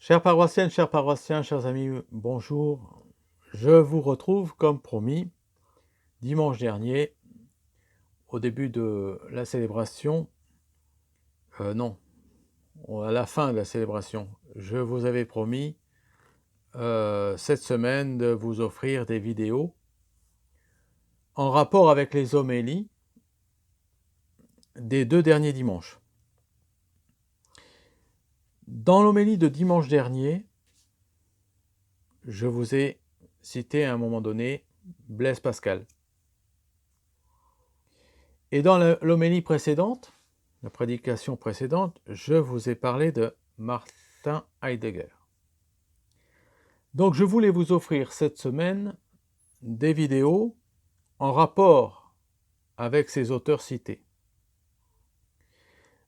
Chères paroissiennes, chers paroissiens, chers amis, bonjour. Je vous retrouve comme promis dimanche dernier au début de la célébration. Non, à la fin de la célébration. Je vous avais promis cette semaine de vous offrir des vidéos en rapport avec les homélies des 2 derniers dimanches. Dans l'homélie de dimanche dernier, je vous ai cité à un moment donné Blaise Pascal. Et dans l'homélie précédente, la prédication précédente, je vous ai parlé de Martin Heidegger. Donc je voulais vous offrir cette semaine des vidéos en rapport avec ces auteurs cités.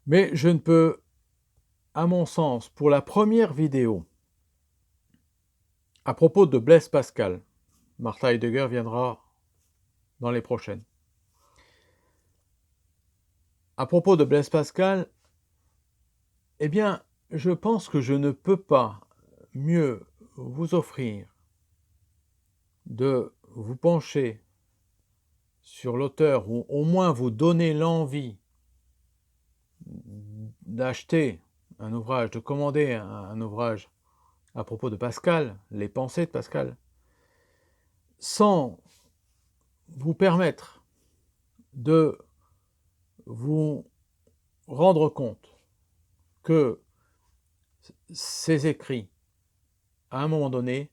Mais je ne peux, à mon sens, pour la première vidéo, à propos de Blaise Pascal, Martin Heidegger viendra dans les prochaines. À propos de Blaise Pascal, eh bien, je pense que je ne peux pas mieux vous offrir de vous pencher sur l'auteur, ou au moins vous donner l'envie d'acheter un ouvrage, de commander un ouvrage à propos de Pascal, les pensées de Pascal, sans vous permettre de vous rendre compte que ces écrits, à un moment donné,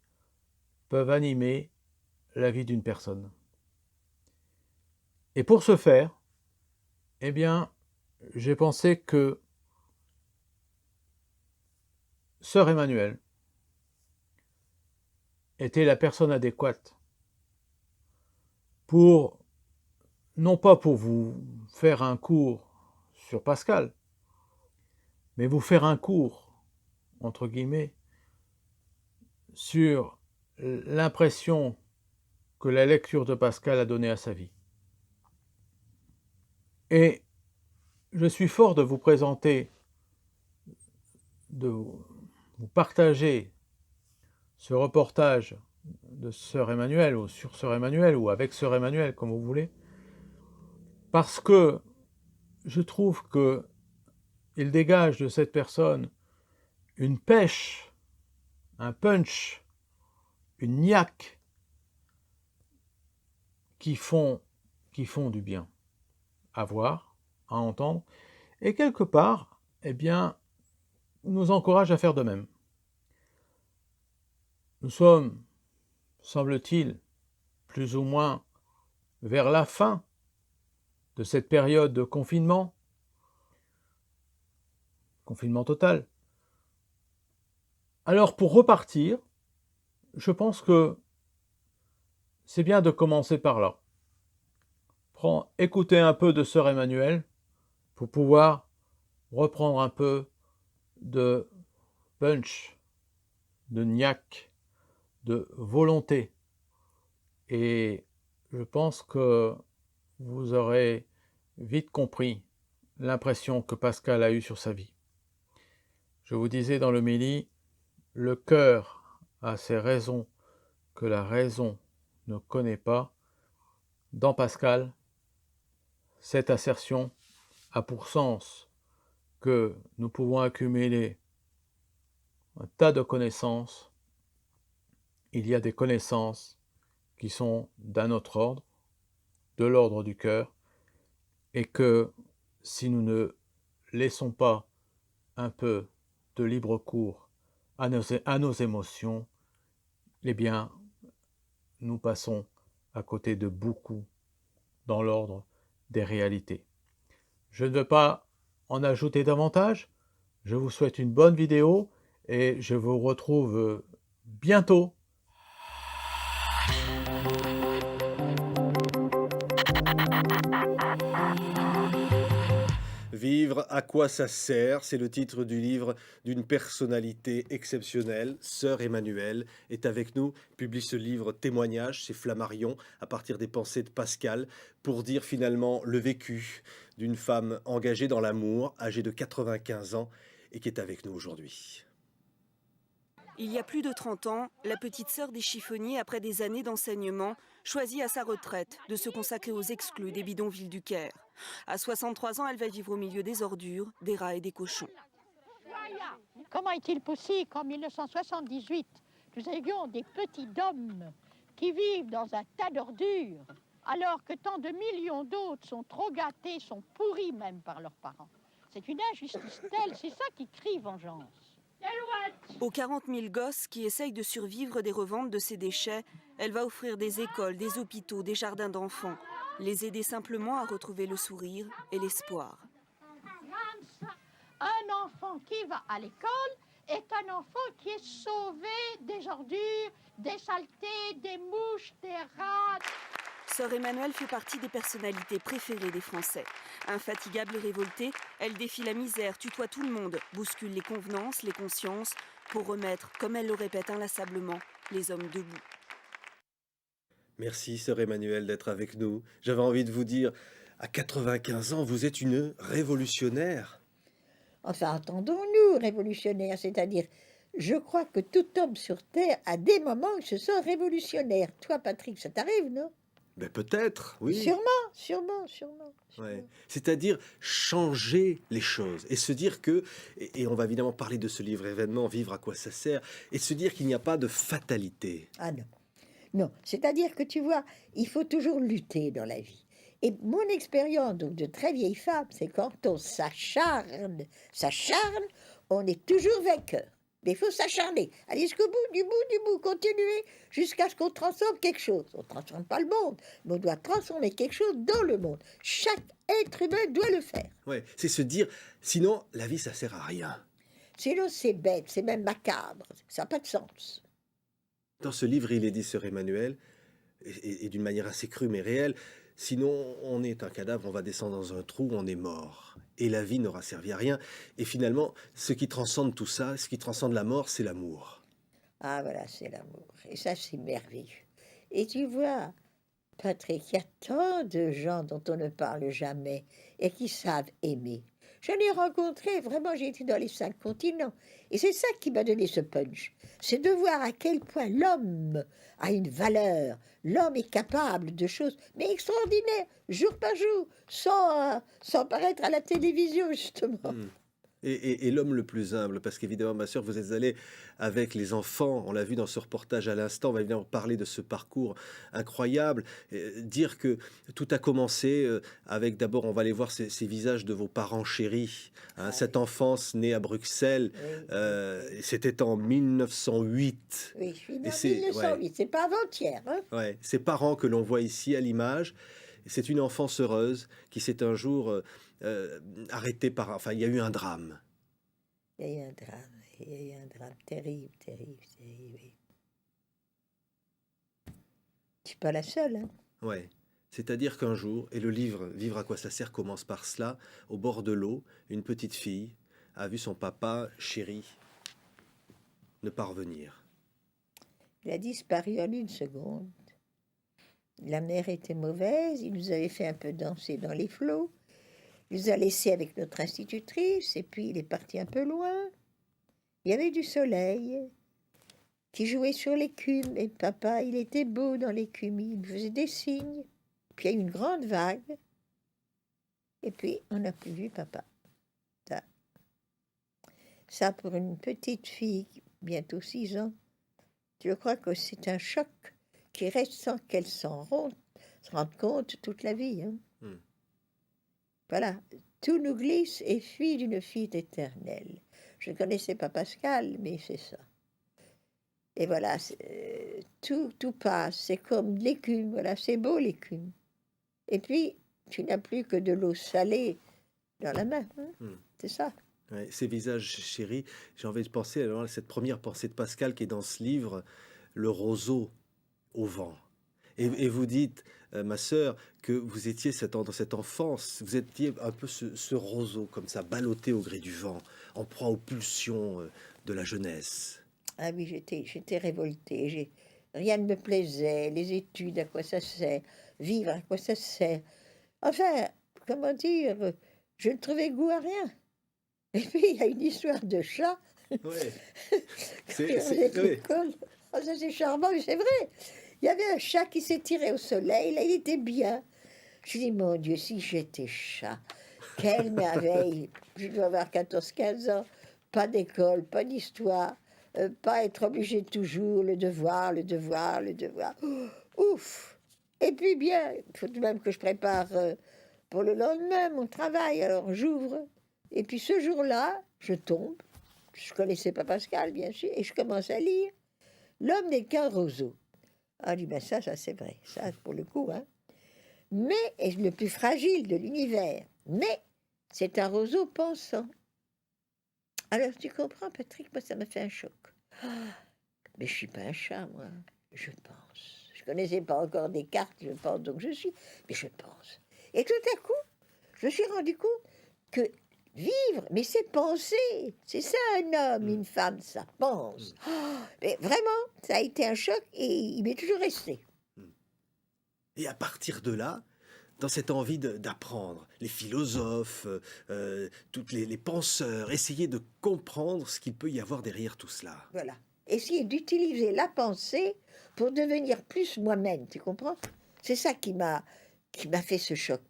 peuvent animer la vie d'une personne. Et pour ce faire, eh bien, j'ai pensé que Sœur Emmanuelle était la personne adéquate pour, non pas pour vous faire un cours sur Pascal, mais vous faire un cours, entre guillemets, sur l'impression que la lecture de Pascal a donnée à sa vie. Et je suis fort de vous présenter, de vous partager ce reportage de Sœur Emmanuelle, ou sur Sœur Emmanuelle, ou avec Sœur Emmanuelle, comme vous voulez, parce que je trouve qu'il dégage de cette personne une pêche, un punch, une niaque qui font du bien à voir, à entendre, et quelque part, eh bien, nous encourage à faire de même. Nous sommes, semble-t-il, plus ou moins vers la fin de cette période de confinement total. Alors pour repartir, je pense que c'est bien de commencer par là. Écoutez un peu de Sœur Emmanuelle pour pouvoir reprendre un peu de punch, de niaque, de volonté. Et je pense que vous aurez vite compris l'impression que Pascal a eue sur sa vie. Je vous disais dans l'homélie, le cœur a ses raisons que la raison ne connaît pas. Dans Pascal, cette assertion a pour sens que nous pouvons accumuler un tas de connaissances. Il y a des connaissances qui sont d'un autre ordre, de l'ordre du cœur, et que si nous ne laissons pas un peu de libre cours à nos émotions, eh bien, nous passons à côté de beaucoup dans l'ordre des réalités. Je ne veux pas en ajouter davantage. Je vous souhaite une bonne vidéo et je vous retrouve bientôt. Vivre, à quoi ça sert? C'est le titre du livre d'une personnalité exceptionnelle. Sœur Emmanuelle est avec nous, publie ce livre témoignage, c'est Flammarion, à partir des pensées de Pascal, pour dire finalement le vécu d'une femme engagée dans l'amour, âgée de 95 ans, et qui est avec nous aujourd'hui. Il y a plus de 30 ans, la petite sœur des chiffonniers, après des années d'enseignement, choisit à sa retraite de se consacrer aux exclus des bidonvilles du Caire. À 63 ans, elle va vivre au milieu des ordures, des rats et des cochons. Comment est-il possible qu'en 1978, nous ayons des petits dômes qui vivent dans un tas d'ordures, alors que tant de millions d'autres sont trop gâtés, sont pourris même par leurs parents? C'est une injustice telle, c'est ça qui crie vengeance. Aux 40 000 gosses qui essayent de survivre des reventes de ces déchets, elle va offrir des écoles, des hôpitaux, des jardins d'enfants. Les aider simplement à retrouver le sourire et l'espoir. Un enfant qui va à l'école est un enfant qui est sauvé des ordures, des saletés, des mouches, des rats. Sœur Emmanuelle fait partie des personnalités préférées des Français. Infatigable et révoltée, elle défie la misère, tutoie tout le monde, bouscule les convenances, les consciences, pour remettre, comme elle le répète inlassablement, les hommes debout. Merci, sœur Emmanuelle, d'être avec nous. J'avais envie de vous dire, à 95 ans, vous êtes une révolutionnaire. Enfin, entendons-nous, révolutionnaire, c'est-à-dire, je crois que tout homme sur Terre, à des moments, il se sent révolutionnaire. Toi, Patrick, ça t'arrive, non? Ben peut-être, oui. Sûrement. Ouais. C'est-à-dire changer les choses et se dire que, et on va évidemment parler de ce livre événement, Vivre à quoi ça sert, et se dire qu'il n'y a pas de fatalité. Ah non. Non, c'est-à-dire que tu vois, il faut toujours lutter dans la vie. Et mon expérience donc de très vieille femme, c'est quand on s'acharne, on est toujours vainqueur. Mais il faut s'acharner, aller jusqu'au bout, du bout, continuer, jusqu'à ce qu'on transforme quelque chose. On ne transforme pas le monde, mais on doit transformer quelque chose dans le monde. Chaque être humain doit le faire. Ouais, c'est se dire, sinon la vie ça sert à rien. Sinon c'est bête, c'est même macabre, ça n'a pas de sens. Dans ce livre, il est dit, sœur Emmanuelle, et d'une manière assez crue mais réelle, sinon on est un cadavre, on va descendre dans un trou, on est mort. Et la vie n'aura servi à rien. Et finalement, ce qui transcende tout ça, ce qui transcende la mort, c'est l'amour. Ah voilà, c'est l'amour. Et ça, c'est merveilleux. Et tu vois, Patrick, il y a tant de gens dont on ne parle jamais et qui savent aimer. J'en ai rencontré, vraiment, j'ai été dans les 5 continents. Et c'est ça qui m'a donné ce punch. C'est de voir à quel point l'homme a une valeur. L'homme est capable de choses, mais extraordinaires, jour par jour, sans paraître à la télévision, justement. Et l'homme le plus humble, parce qu'évidemment, ma sœur, vous êtes allée avec les enfants, on l'a vu dans ce reportage à l'instant, on va évidemment parler de ce parcours incroyable, dire que tout a commencé avec d'abord, on va aller voir ces visages de vos parents chéris, hein, cette enfance née à Bruxelles, c'était en 1908. Oui, je suis née Et en c'est 1908, c'est pas avant-hier. Hein. ouais, ces parents que l'on voit ici à l'image, c'est une enfance heureuse qui s'est un jour arrêtée par... Enfin, il y a eu un drame. Il y a eu un drame terrible. Oui. Je suis pas la seule. Hein. Ouais. C'est-à-dire qu'un jour, et le livre Vivre à quoi ça sert commence par cela, au bord de l'eau, une petite fille a vu son papa chéri ne pas revenir. Il a disparu en une seconde. La mer était mauvaise, il nous avait fait un peu danser dans les flots. Il nous a laissés avec notre institutrice, et puis il est parti un peu loin. Il y avait du soleil qui jouait sur l'écume, et papa, il était beau dans l'écume, il me faisait des signes. Puis il y a eu une grande vague, et puis on n'a plus vu papa. Ça pour une petite fille, bientôt 6 ans, je crois que c'est un choc qui reste sans qu'elle se rende compte toute la vie. Hein. Voilà, tout nous glisse et fuit d'une fuite éternelle. Je ne connaissais pas Pascal, mais c'est ça. Et voilà, tout passe, c'est comme l'écume, voilà, c'est beau l'écume. Et puis, tu n'as plus que de l'eau salée dans la main, hein. C'est ça. Ouais, ces visages chéris, j'ai envie de penser alors à cette première pensée de Pascal qui est dans ce livre, le roseau au vent. Et vous dites, ma sœur, que vous étiez dans cette enfance, vous étiez un peu ce roseau comme ça, ballotté au gré du vent, en proie aux pulsions de la jeunesse. Ah oui, j'étais révoltée. Rien ne me plaisait. Les études, à quoi ça sert? Vivre, à quoi ça sert? Enfin, comment dire, je ne trouvais goût à rien. Et puis, il y a une histoire de chat. Ouais. Et on est à Oui. l'école. Oh, ça c'est charmant, mais c'est vrai. Il y avait un chat qui s'étirait au soleil, là il était bien. Je dis, mon Dieu, si j'étais chat, quelle merveille. Je dois avoir 14 15 ans, pas d'école, pas d'histoire, pas être obligé toujours, le devoir, le devoir, le devoir. Ouf. Et puis bien, il faut tout de même que je prépare pour le lendemain mon travail. Alors j'ouvre, et puis ce jour-là, je tombe. Je connaissais pas Pascal, bien sûr, et je commence à lire L'homme n'est qu'un roseau. Ah, je dis, ben ça c'est vrai, ça pour le coup, hein. Mais est le plus fragile de l'univers. Mais c'est un roseau pensant. Alors tu comprends, Patrick, moi ça m'a fait un choc. Ah, mais je suis pas un chat, moi. Je pense. Je connaissais pas encore Descartes, je pense, donc je suis. Mais je pense. Et tout à coup, je me suis rendu compte que vivre, mais c'est penser. C'est ça un homme, une femme, ça pense. Ah, mais vraiment, ça a été un choc et il m'est toujours resté. Et à partir de là, dans cette envie d'apprendre, les philosophes, tous les penseurs, essayer de comprendre ce qu'il peut y avoir derrière tout cela. Voilà. Essayer d'utiliser la pensée pour devenir plus moi-même, tu comprends? C'est ça qui m'a fait ce choc.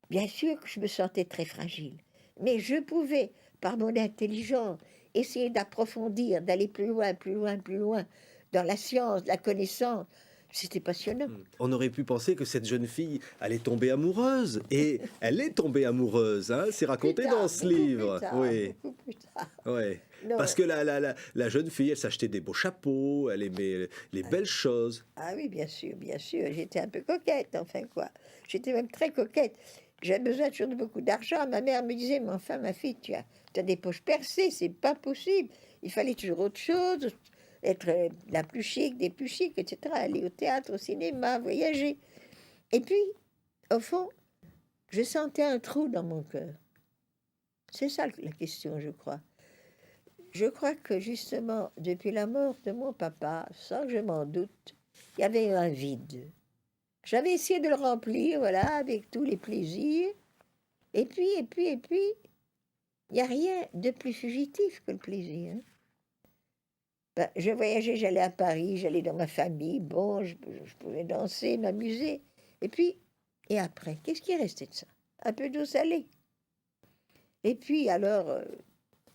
Bien sûr que je me sentais très fragile, mais je pouvais, par mon intelligence, essayer d'approfondir, d'aller plus loin, plus loin, plus loin, dans la science, la connaissance. C'était passionnant. On aurait pu penser que cette jeune fille allait tomber amoureuse, et elle est tombée amoureuse, hein, c'est raconté Plus tard, dans ce beaucoup plus livre. tard, Oui, beaucoup plus tard. oui. Non. Parce que la jeune fille, elle s'achetait des beaux chapeaux, elle aimait les belles choses. Ah oui, bien sûr, bien sûr. J'étais un peu coquette, enfin quoi. J'étais même très coquette. J'avais besoin toujours de beaucoup d'argent. Ma mère me disait, mais enfin, ma fille, tu as des poches percées, c'est pas possible. Il fallait toujours autre chose, être la plus chic, des plus chics, etc. Aller au théâtre, au cinéma, voyager. Et puis, au fond, je sentais un trou dans mon cœur. C'est ça la question, je crois. Je crois que justement, depuis la mort de mon papa, sans que je m'en doute, il y avait un vide. J'avais essayé de le remplir, voilà, avec tous les plaisirs. Et puis, il n'y a rien de plus fugitif que le plaisir, hein. Ben, je voyageais, j'allais à Paris, j'allais dans ma famille, bon, je pouvais danser, m'amuser. Et puis, et après, qu'est-ce qui est resté de ça? Un peu d'eau salée. Et puis, alors,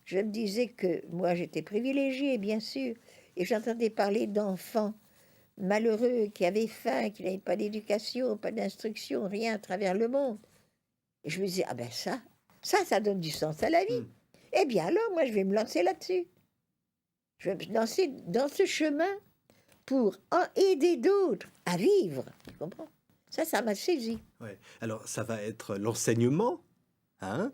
je me disais que moi, j'étais privilégiée, bien sûr, et j'entendais parler d'enfants malheureux qui avaient faim, qui n'avaient pas d'éducation, pas d'instruction, rien à travers le monde. Et je me disais, ah ben ça donne du sens à la vie. Eh bien alors, moi, je vais me lancer là-dessus. Je vais me lancer dans ce chemin pour aider d'autres à vivre. Tu comprends? Ça m'a saisi. Ouais. Alors, ça va être l'enseignement, hein,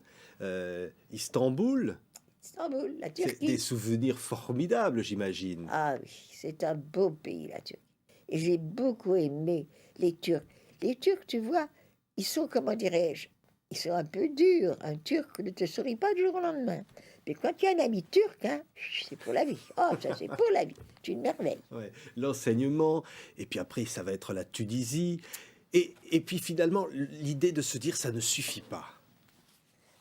Istanbul. Istanbul, la C'est Turquie. des souvenirs formidables, j'imagine. Ah oui, c'est un beau pays, la Turquie. Et j'ai beaucoup aimé les Turcs. Les Turcs, tu vois, ils sont, comment dirais-je, ils sont un peu durs. Un Turc ne te sourit pas du jour au lendemain. Mais quand tu as un ami turc, hein, c'est pour la vie. Oh, ça c'est pour la vie. C'est une merveille. Ouais. L'enseignement, et puis après, ça va être la Tunisie. Et puis finalement, l'idée de se dire, ça ne suffit pas.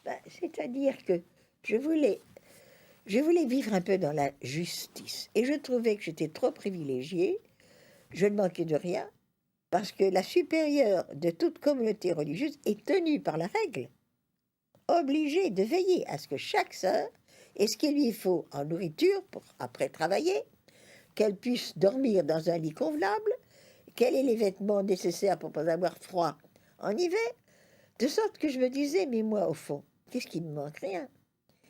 Ben, c'est-à-dire que je voulais vivre un peu dans la justice. Et je trouvais que j'étais trop privilégiée. Je ne manquais de rien. Parce que la supérieure de toute communauté religieuse est tenue par la règle, obligée de veiller à ce que chaque sœur ait ce qu'il lui faut en nourriture pour après travailler, qu'elle puisse dormir dans un lit convenable, qu'elle ait les vêtements nécessaires pour ne pas avoir froid en hiver, de sorte que je me disais, mais moi au fond, qu'est-ce qui me manque? Rien.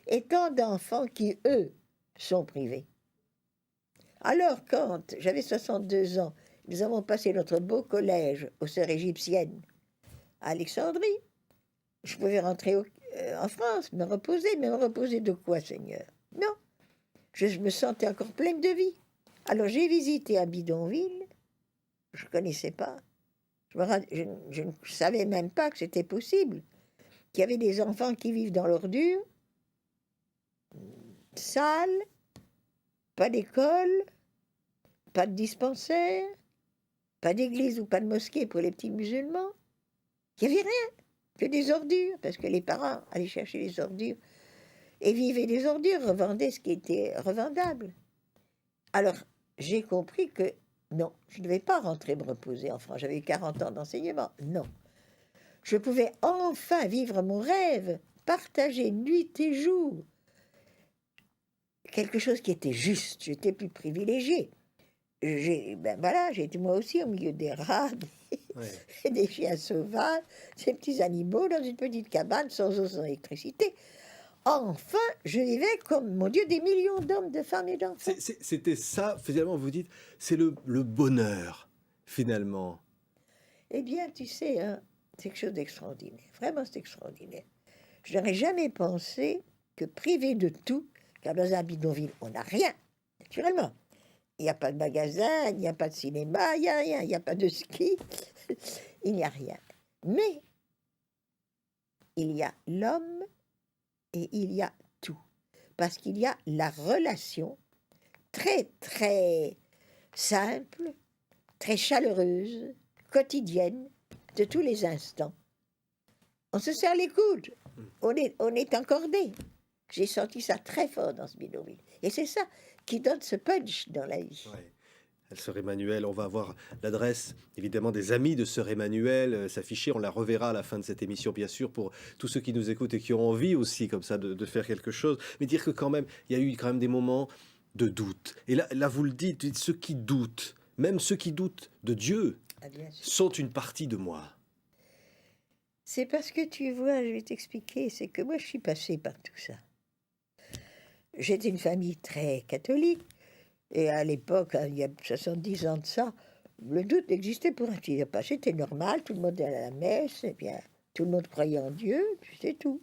Et tant d'enfants qui, eux, sont privés. Alors quand j'avais 62 ans, nous avons passé notre beau collège aux sœurs égyptiennes à Alexandrie. Je pouvais rentrer en France, me reposer. Mais me reposer de quoi, Seigneur? Non, je me sentais encore pleine de vie. Alors j'ai visité un bidonville, je ne connaissais pas. Je ne savais même pas que c'était possible, qu'il y avait des enfants qui vivent dans l'ordure, sale, pas d'école, pas de dispensaire, pas d'église ou pas de mosquée pour les petits musulmans. Il n'y avait rien, que des ordures, parce que les parents allaient chercher les ordures. et vivaient des ordures, revendaient ce qui était revendable. Alors, j'ai compris que non, je ne devais pas rentrer me reposer en France. J'avais eu 40 ans d'enseignement. Non. Je pouvais enfin vivre mon rêve, partager nuit et jour. Quelque chose qui était juste. J'étais plus privilégiée. J'étais moi aussi au milieu des rats, Ouais. des chiens sauvages, ces petits animaux dans une petite cabane sans eau, sans électricité. Enfin, je vivais comme, mon Dieu, des millions d'hommes, de femmes et d'enfants. C'était ça, finalement, vous dites, c'est le bonheur, finalement. Eh bien, tu sais, hein, c'est quelque chose d'extraordinaire. Vraiment, c'est extraordinaire. Je n'aurais jamais pensé que privé de tout, car dans un bidonville, on n'a rien, naturellement. Il n'y a pas de magasin, il n'y a pas de cinéma, il n'y a rien, il n'y a pas de ski, il n'y a rien. Mais il y a l'homme et il y a tout. Parce qu'il y a la relation très, très simple, très chaleureuse, quotidienne, de tous les instants. On se serre les coudes, on est encordé. J'ai senti ça très fort dans ce bidonville. Et c'est ça qui donne ce punch dans la vie. Ouais. Sœur Emmanuelle, on va avoir l'adresse évidemment des amis de Sœur Emmanuelle s'afficher. On la reverra à la fin de cette émission, bien sûr, pour tous ceux qui nous écoutent et qui ont envie aussi, comme ça, de faire quelque chose. Mais dire que quand même, il y a eu quand même des moments de doute. Et là vous le dites, ceux qui doutent, même ceux qui doutent de Dieu, Ah, bien sûr. sont une partie de moi. C'est parce que tu vois, je vais t'expliquer, c'est que moi je suis passée par tout ça. J'étais une famille très catholique, et à l'époque, hein, il y a 70 ans de ça, le doute n'existait pour un petit pas. C'était normal, tout le monde allait à la messe, et bien tout le monde croyait en Dieu, puis c'est tout.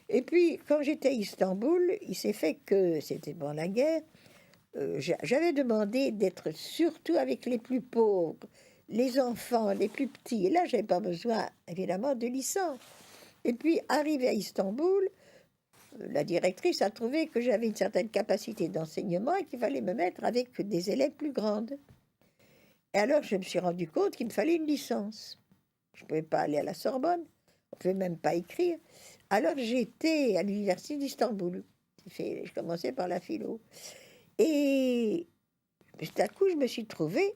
Et puis, quand j'étais à Istanbul, il s'est fait que, c'était pendant la guerre, j'avais demandé d'être surtout avec les plus pauvres, les enfants, les plus petits. Et là, je n'avais pas besoin, évidemment, de licence. Et puis, arrivé à Istanbul, la directrice a trouvé que j'avais une certaine capacité d'enseignement et qu'il fallait me mettre avec des élèves plus grandes. Et alors, je me suis rendu compte qu'il me fallait une licence. Je ne pouvais pas aller à la Sorbonne, on ne pouvait même pas écrire. Alors, j'étais à l'université d'Istanbul. Je commençais par la philo. Et tout à coup, je me suis trouvée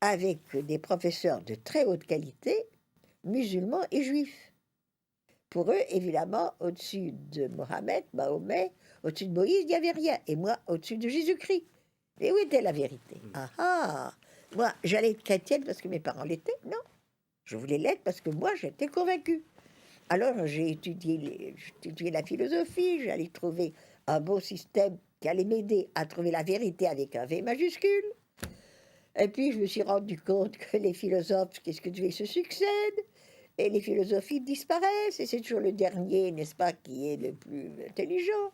avec des professeurs de très haute qualité, musulmans et juifs. Pour eux, évidemment, au-dessus de Mohammed, Mahomet, au-dessus de Moïse, il n'y avait rien. Et moi, au-dessus de Jésus-Christ. Et où était la vérité? Ah ah! Moi, j'allais être chrétienne parce que mes parents l'étaient? Non. Je voulais l'être parce que moi, j'étais convaincue. Alors, j'ai étudié la philosophie, j'allais trouver un beau système qui allait m'aider à trouver la vérité avec un V majuscule. Et puis, je me suis rendu compte que les philosophes, qu'est-ce que tu veux, se succèdent. Et les philosophies disparaissent, et c'est toujours le dernier, n'est-ce pas, qui est le plus intelligent.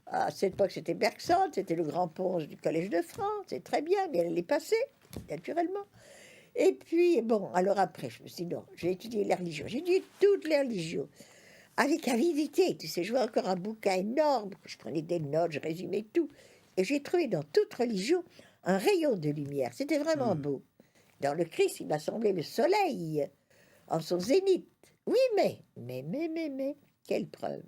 À cette époque, c'était Bergson, c'était le grand ponce du Collège de France, c'est très bien, mais elle est passée, naturellement. Et puis, bon, alors après, je me suis dit, non, j'ai étudié les religions, j'ai étudié toutes les religions, avec avidité, tu sais, je vois encore un bouquin énorme, je prenais des notes, je résumais tout, et j'ai trouvé dans toute religion un rayon de lumière, c'était vraiment beau. Dans le Christ, il m'a semblé le soleil, en son zénith. Oui, mais, quelle preuve?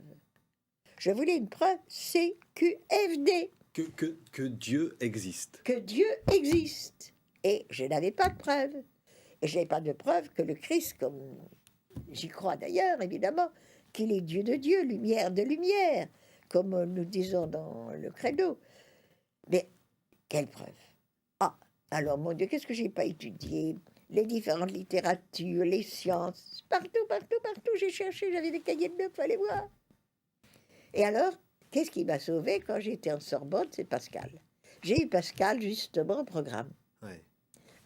Je voulais une preuve CQFD. Que Dieu existe. Que Dieu existe. Et je n'avais pas de preuve. Et je n'avais pas de preuve que le Christ, comme j'y crois d'ailleurs, évidemment, qu'il est Dieu de Dieu, lumière de lumière, comme nous disons dans le credo. Mais quelle preuve? Ah, alors mon Dieu, qu'est-ce que j'ai pas étudié? Les différentes littératures, les sciences, partout, j'ai cherché, j'avais des cahiers de notes, fallait voir. Et alors, qu'est-ce qui m'a sauvé quand j'étais en Sorbonne? C'est Pascal. J'ai eu Pascal justement au programme. Ouais.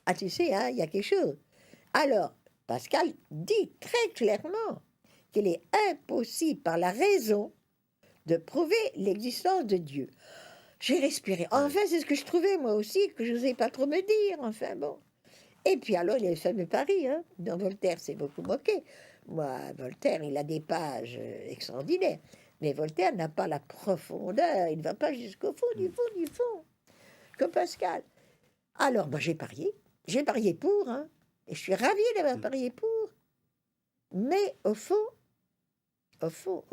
Ah, tu sais, hein, il y a quelque chose. Alors, Pascal dit très clairement qu'il est impossible par la raison de prouver l'existence de Dieu. J'ai respiré. Enfin, c'est ce que je trouvais moi aussi, que je n'osais pas trop me dire. Enfin, bon. Et puis alors, il y a le fameux Paris, hein. Dans Voltaire, c'est beaucoup moqué. Moi, Voltaire, il a des pages extraordinaires. Mais Voltaire n'a pas la profondeur, il ne va pas jusqu'au fond, du fond, comme Pascal. Alors, moi, j'ai parié pour, hein. Et je suis ravie d'avoir parié pour. Mais au fond, au fond,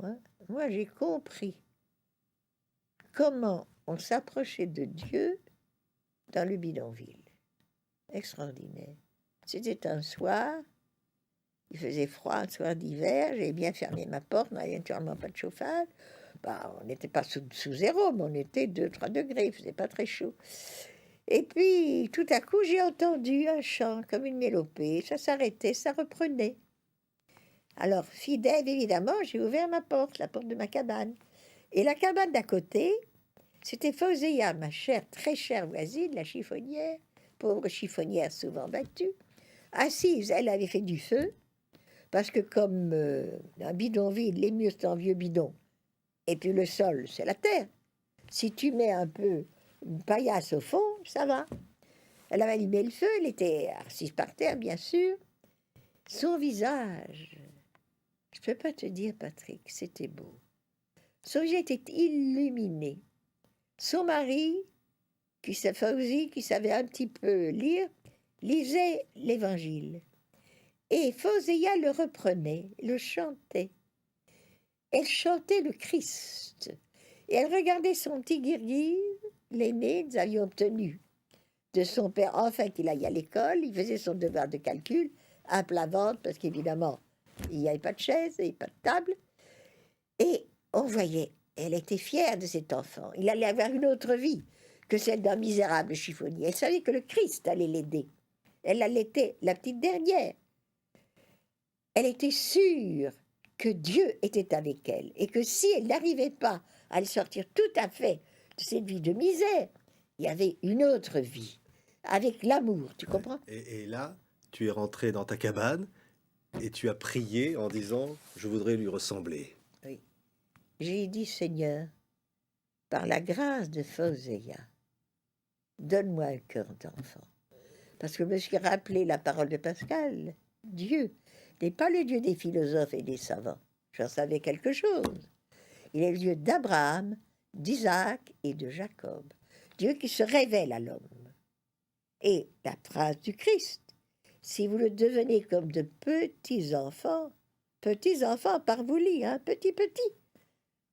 hein, moi j'ai compris comment on s'approchait de Dieu dans le bidonville. Extraordinaire. C'était un soir, il faisait froid, un soir d'hiver, j'avais bien fermé ma porte, on n'avait naturellement pas de chauffage. Bah, on n'était pas sous zéro, mais on était 2-3 degrés, il faisait pas très chaud. Et puis, tout à coup, j'ai entendu un chant comme une mélopée, ça s'arrêtait, ça reprenait. Alors, fidèle, évidemment, j'ai ouvert ma porte, la porte de ma cabane. Et la cabane d'à côté, c'était Fauséa, ma chère, très chère voisine, la chiffonnière, pauvre chiffonnière souvent battue, assise, elle avait fait du feu, parce que comme un bidonville, les murs, c'est un vieux bidon, et puis le sol, c'est la terre. Si tu mets un peu une paillasse au fond, ça va. Elle avait allumé le feu, elle était assise par terre, bien sûr. Son visage, je ne peux pas te dire, Patrick, c'était beau. Son visage était illuminé. Son mari, qui savait un petit peu lire, lisait l'Évangile. Et Fauséa le reprenait, le chantait. Elle chantait le Christ. Et elle regardait son petit Guirguire, l'aîné, nous avions obtenu de son père, enfin qu'il aille à l'école, il faisait son devoir de calcul, à plat ventre, parce qu'évidemment, il n'y avait pas de chaise, il n'y avait pas de table. Et on voyait, elle était fière de cet enfant. Il allait avoir une autre vie que celle d'un misérable chiffonnier. Elle savait que le Christ allait l'aider. Elle l'était, la petite dernière. Elle était sûre que Dieu était avec elle et que si elle n'arrivait pas à le sortir tout à fait de cette vie de misère, il y avait une autre vie, avec l'amour, tu comprends? Et là, tu es rentré dans ta cabane et tu as prié en disant « Je voudrais lui ressembler Oui. J'ai dit, Seigneur, par la grâce de Fauséa, donne-moi un cœur d'enfant. Parce que je me suis rappelé la parole de Pascal, Dieu n'est pas le Dieu des philosophes et des savants. J'en savais quelque chose. Il est le Dieu d'Abraham, d'Isaac et de Jacob. Dieu qui se révèle à l'homme. Et la phrase du Christ, si vous le devenez comme de petits-enfants par vous lit, hein, petit,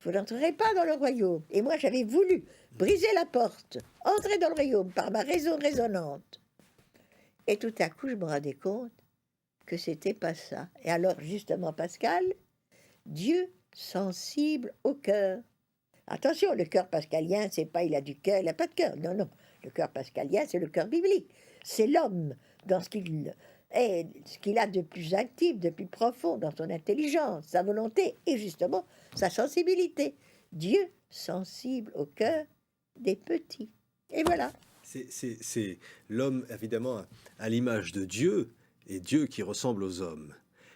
vous n'entrerez pas dans le royaume. Et moi, j'avais voulu briser la porte, entrer dans le royaume par ma raison raisonnante. Et tout à coup, je me rendais compte que c'était pas ça. Et alors, justement, Pascal, Dieu sensible au cœur. Attention, le cœur pascalien, c'est pas il a du cœur, il n'a pas de cœur. Non, non. Le cœur pascalien, c'est le cœur biblique. C'est l'homme dans ce qu'il est, ce qu'il a de plus intime, de plus profond, dans son intelligence, sa volonté et justement sa sensibilité. Dieu sensible au cœur des petits. Et voilà. ». C'est l'homme, évidemment, à l'image de Dieu, et Dieu qui ressemble aux hommes.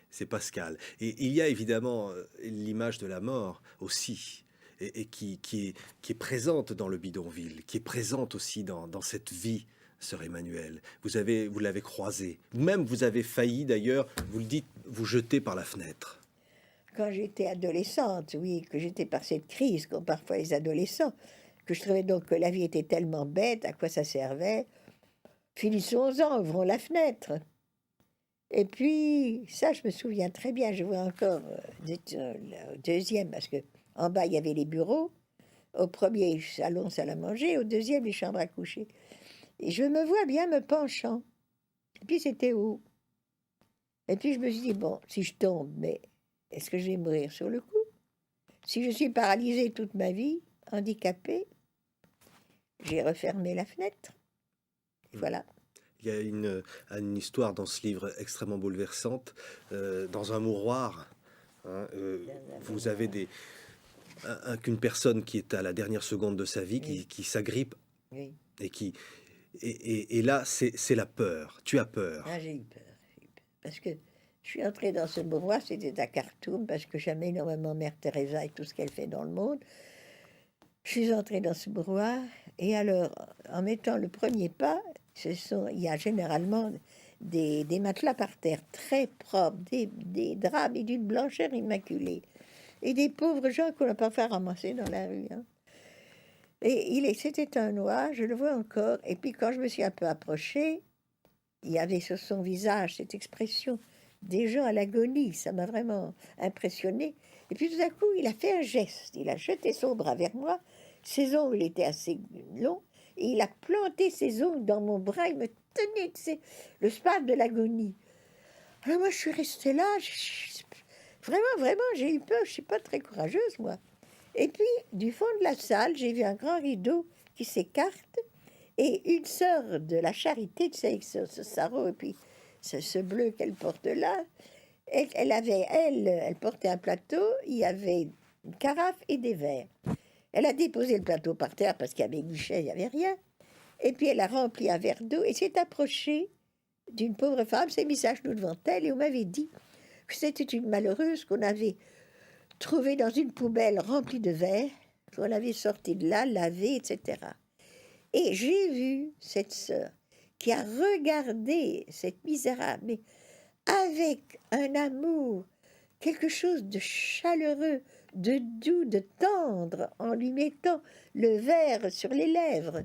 C'est Pascal. Et il y a évidemment l'image de la mort aussi, et qui est présente dans le bidonville, qui est présente aussi dans cette vie, sœur Emmanuelle. Vous l'avez croisée. Même vous avez failli, d'ailleurs, vous le dites, vous jeter par la fenêtre. Quand j'étais adolescente, oui, que j'étais par cette crise, comme parfois les adolescents, que je trouvais donc que la vie était tellement bête, à quoi ça servait. Finissons-en, ouvrons la fenêtre. Et puis, ça, je me souviens très bien, je vois encore le deuxième, parce que en bas, il y avait les bureaux. Au premier salon, salle à manger. Au deuxième, les chambres à coucher. Et je me vois bien me penchant. Et puis, c'était où? Et puis, je me suis dit, bon, si je tombe, mais est-ce que je vais mourir sur le coup? Si je suis paralysée toute ma vie, handicapée, j'ai refermé la fenêtre. Et voilà. Il y a une histoire dans ce livre extrêmement bouleversante. Dans un mouroir, hein, vous avez qu'une personne qui est à la dernière seconde de sa vie, Oui. qui s'agrippe, Oui. et là, c'est la peur. Tu as peur. Ah, j'ai eu peur. Parce que je suis entrée dans ce mouroir, c'était à Khartoum, parce que j'aimais énormément Mère Teresa et tout ce qu'elle fait dans le monde. Je suis entrée dans ce mouroir, et alors, en mettant le premier pas, il y a généralement des matelas par terre, très propres, des draps, et d'une blancheur immaculée, et des pauvres gens qu'on n'a pas fait ramasser dans la rue. Hein. Et c'était un noir, je le vois encore, et puis quand je me suis un peu approchée, il y avait sur son visage cette expression des gens à l'agonie. Ça m'a vraiment impressionné. Et puis tout à coup, il a fait un geste. Il a jeté son bras vers moi. Ses ongles étaient assez longs. Et il a planté ses ongles dans mon bras. Il me tenait, tu sais, le spasme de l'agonie. Alors moi, je suis restée là. Vraiment, j'ai eu peur. Je ne suis pas très courageuse, moi. Et puis, du fond de la salle, j'ai vu un grand rideau qui s'écarte. Et une sœur de la charité, tu sais, avec ce sarrau et puis ce bleu qu'elle porte là, elle portait un plateau, il y avait une carafe et des verres. Elle a déposé le plateau par terre parce qu'il y avait guichet, il n'y avait rien. Et puis elle a rempli un verre d'eau et s'est approchée d'une pauvre femme, s'est mise à genoux devant elle et on m'avait dit que c'était une malheureuse qu'on avait trouvée dans une poubelle remplie de verre, qu'on avait sorti de là, lavé, etc. Et j'ai vu cette sœur qui a regardé cette misérable, mais avec un amour, quelque chose de chaleureux, de doux, de tendre, en lui mettant le verre sur les lèvres.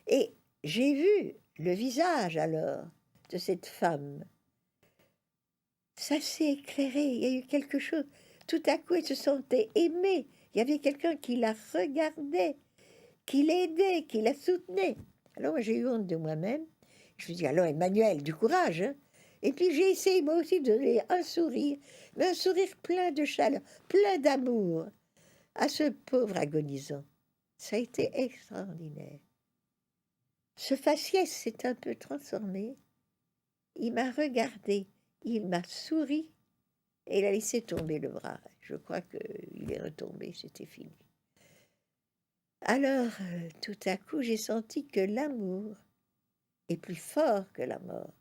Et j'ai vu le visage alors de cette femme. Ça s'est éclairé, il y a eu quelque chose. Tout à coup, elle se sentait aimée. Il y avait quelqu'un qui la regardait, qui l'aidait, qui la soutenait. Alors moi, j'ai eu honte de moi-même. Je me suis dit, alors Emmanuel, du courage, hein. Et puis j'ai essayé moi aussi de donner un sourire, mais un sourire plein de chaleur, plein d'amour à ce pauvre agonisant. Ça a été extraordinaire. Ce faciès s'est un peu transformé. Il m'a regardé, il m'a souri et il a laissé tomber le bras. Je crois qu'il est retombé, c'était fini. Alors, tout à coup, j'ai senti que l'amour est plus fort que la mort.